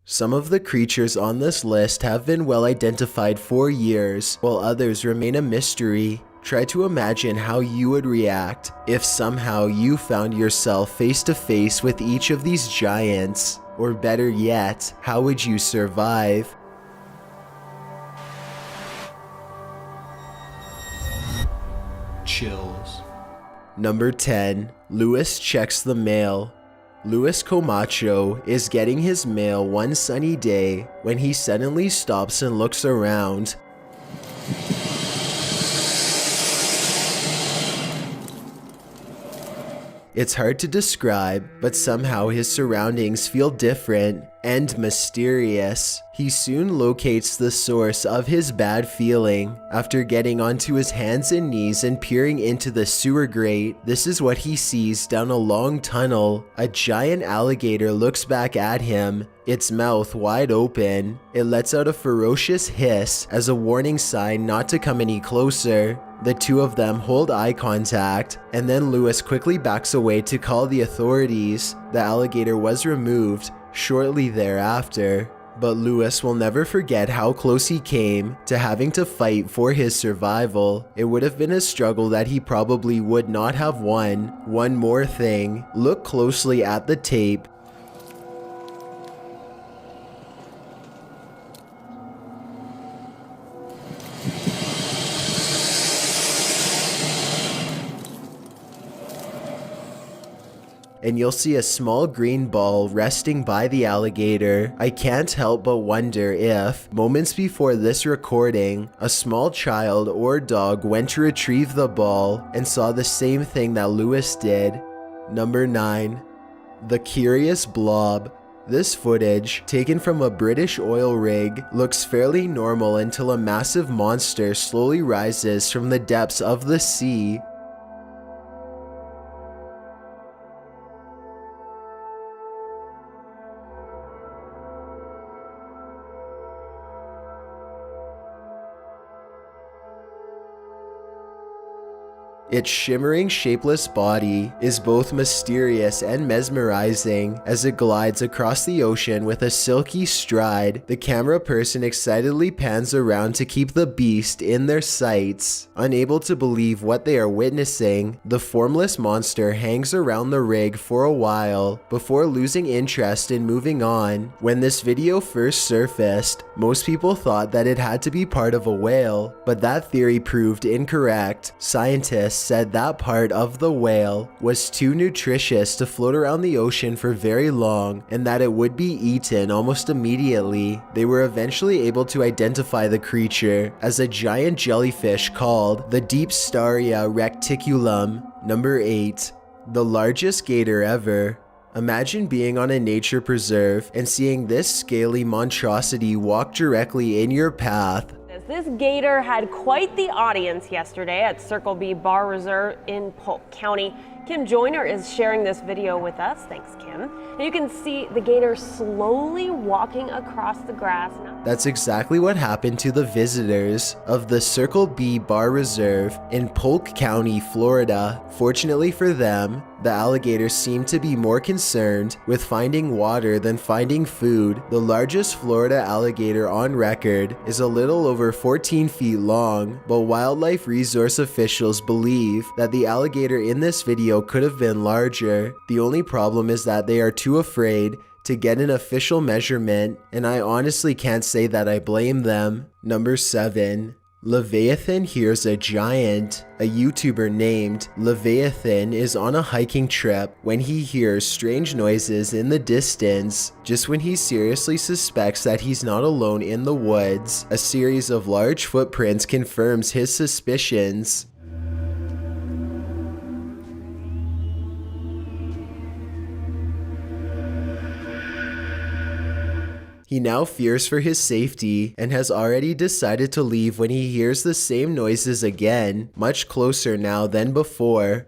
Some of the creatures on this list have been well identified for years, while others remain a mystery. Try to imagine how you would react if somehow you found yourself face to face with each of these giants. Or better yet, how would you survive? Chills. Number 10. Luis checks the mail. Luis Camacho is getting his mail one sunny day when he suddenly stops and looks around. It's hard to describe, but somehow his surroundings feel different and mysterious. He soon locates the source of his bad feeling. After getting onto his hands and knees and peering into the sewer grate, this is what he sees down a long tunnel. A giant alligator looks back at him, its mouth wide open. It lets out a ferocious hiss as a warning sign not to come any closer. The two of them hold eye contact, and then Luis quickly backs away to call the authorities. The alligator was removed shortly thereafter, but Luis will never forget how close he came to having to fight for his survival. It would have been a struggle that he probably would not have won. One more thing, look closely at the tape. And you'll see a small green ball resting by the alligator. I can't help but wonder if, moments before this recording, a small child or dog went to retrieve the ball and saw the same thing that Luis did. Number 9. The Curious Blob. This footage, taken from a British oil rig, looks fairly normal until a massive monster slowly rises from the depths of the sea. Its shimmering, shapeless body is both mysterious and mesmerizing as it glides across the ocean with a silky stride. The camera person excitedly pans around to keep the beast in their sights. Unable to believe what they are witnessing, the formless monster hangs around the rig for a while before losing interest in moving on. When this video first surfaced, most people thought that it had to be part of a whale, but that theory proved incorrect. Scientists said that part of the whale was too nutritious to float around the ocean for very long and that it would be eaten almost immediately. They were eventually able to identify the creature as a giant jellyfish called the Deepstaria reticulum. Number 8. The largest gator ever. Imagine being on a nature preserve and seeing this scaly monstrosity walk directly in your path. This gator had quite the audience yesterday at Circle B Bar Reserve in Polk County. Kim Joyner is sharing this video with us. Thanks, Kim. And you can see the gator slowly walking across the grass. That's exactly what happened to the visitors of the Circle B Bar Reserve in Polk County, Florida. Fortunately for them, the alligators seemed to be more concerned with finding water than finding food. The largest Florida alligator on record is a little over 14 feet long, but wildlife resource officials believe that the alligator in this video could have been larger. The only problem is that they are too afraid to get an official measurement, and I honestly can't say that I blame them. Number 7. Leviathan hears a giant. A YouTuber named Leviathan is on a hiking trip when he hears strange noises in the distance. Just when he seriously suspects that he's not alone in the woods, a series of large footprints confirms his suspicions. He now fears for his safety and has already decided to leave when he hears the same noises again, much closer now than before.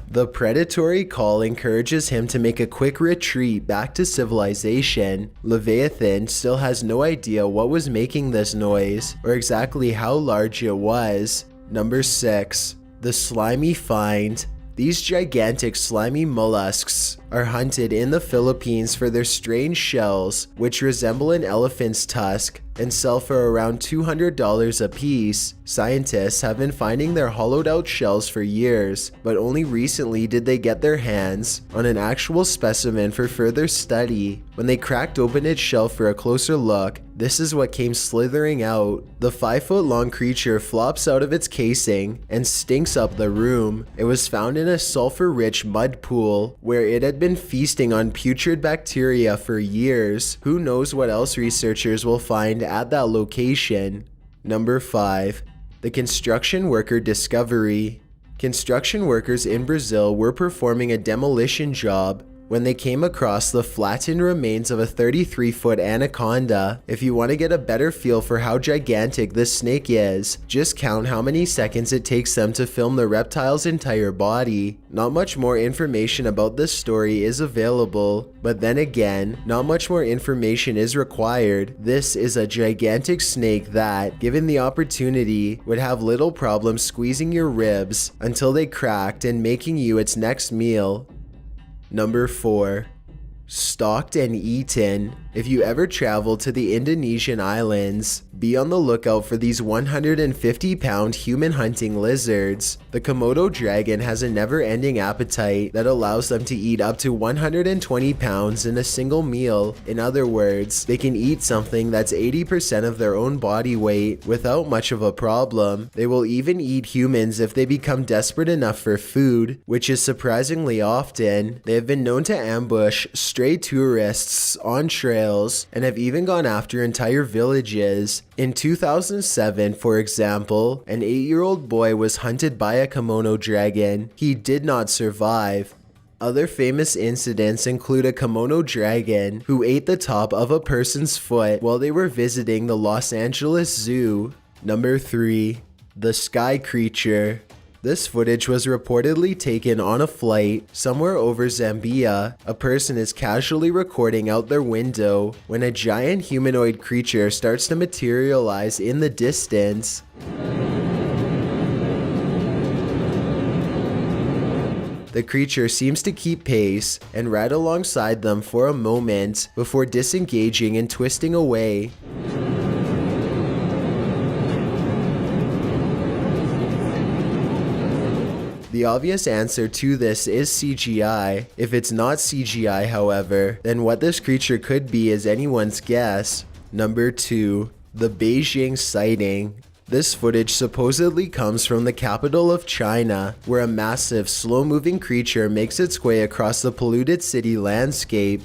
The predatory call encourages him to make a quick retreat back to civilization. Leviathan still has no idea what was making this noise or exactly how large it was. Number 6. The slimy find. These gigantic slimy mollusks are hunted in the Philippines for their strange shells, which resemble an elephant's tusk and sell for around $200 a piece. Scientists have been finding their hollowed out shells for years, but only recently did they get their hands on an actual specimen for further study. When they cracked open its shell for a closer look, this is what came slithering out. The 5-foot-long creature flops out of its casing and stinks up the room. It was found in a sulfur-rich mud pool where it had been feasting on putrid bacteria for years. Who knows what else researchers will find at that location. Number 5. The construction worker discovery. Construction workers in Brazil were performing a demolition job when they came across the flattened remains of a 33-foot anaconda. If you want to get a better feel for how gigantic this snake is, just count how many seconds it takes them to film the reptile's entire body. Not much more information about this story is available, but then again, not much more information is required. This is a gigantic snake that, given the opportunity, would have little problem squeezing your ribs until they cracked and making you its next meal. Number 4. Stalked and eaten. If you ever travel to the Indonesian islands, be on the lookout for these 150-pound human-hunting lizards. The Komodo dragon has a never-ending appetite that allows them to eat up to 120 pounds in a single meal. In other words, they can eat something that's 80% of their own body weight without much of a problem. They will even eat humans if they become desperate enough for food, which is surprisingly often. They have been known to ambush stray tourists on trails and have even gone after entire villages. In 2007, for example, an 8-year-old boy was hunted by a Komodo dragon. He did not survive. Other famous incidents include a Komodo dragon who ate the top of a person's foot while they were visiting the Los Angeles Zoo. Number 3. The Sky Creature. This footage was reportedly taken on a flight somewhere over Zambia. A person is casually recording out their window when a giant humanoid creature starts to materialize in the distance. The creature seems to keep pace and ride alongside them for a moment before disengaging and twisting away. The obvious answer to this is CGI. If it's not CGI, however, then what this creature could be is anyone's guess. Number 2. The Beijing sighting. This footage supposedly comes from the capital of China, where a massive, slow-moving creature makes its way across the polluted city landscape.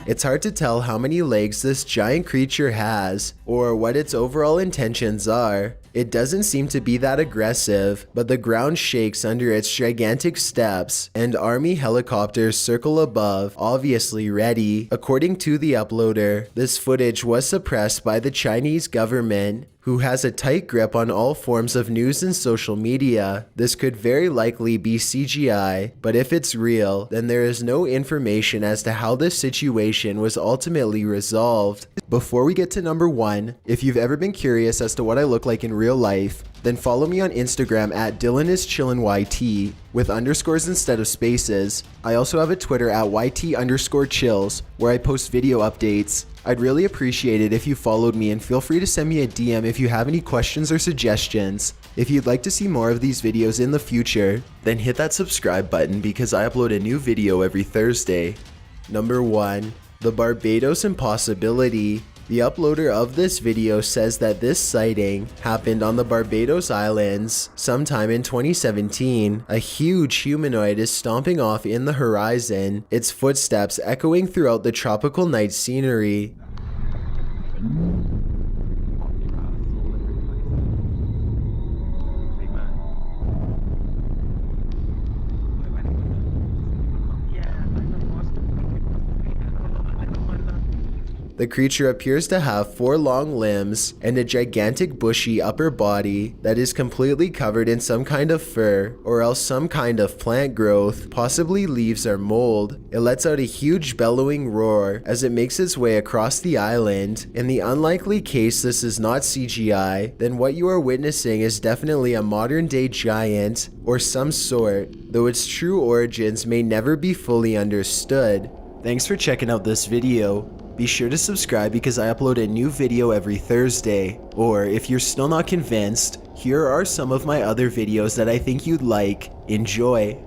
It's hard to tell how many legs this giant creature has, or what its overall intentions are. It doesn't seem to be that aggressive, but the ground shakes under its gigantic steps, and army helicopters circle above, obviously ready. According to the uploader, this footage was suppressed by the Chinese government, who has a tight grip on all forms of news and social media. This could very likely be CGI, but if it's real, then there is no information as to how this situation was ultimately resolved. Before we get to number 1, if you've ever been curious as to what I look like in real life, then follow me on Instagram at DylanIsChillinYT with underscores instead of spaces. I also have a Twitter at YT_chills where I post video updates. I'd really appreciate it if you followed me, and feel free to send me a DM if you have any questions or suggestions. If you'd like to see more of these videos in the future, then hit that subscribe button because I upload a new video every Thursday. Number 1. The Barbados Impossibility. The uploader of this video says that this sighting happened on the Barbados Islands sometime in 2017. A huge humanoid is stomping off in the horizon, its footsteps echoing throughout the tropical night scenery. The creature appears to have 4 long limbs and a gigantic bushy upper body that is completely covered in some kind of fur or else some kind of plant growth, possibly leaves or mold. It lets out a huge bellowing roar as it makes its way across the island. In the unlikely case this is not CGI, then what you are witnessing is definitely a modern day giant or some sort, though its true origins may never be fully understood. Thanks for checking out this video. Be sure to subscribe because I upload a new video every Thursday. Or if you're still not convinced, here are some of my other videos that I think you'd like. Enjoy!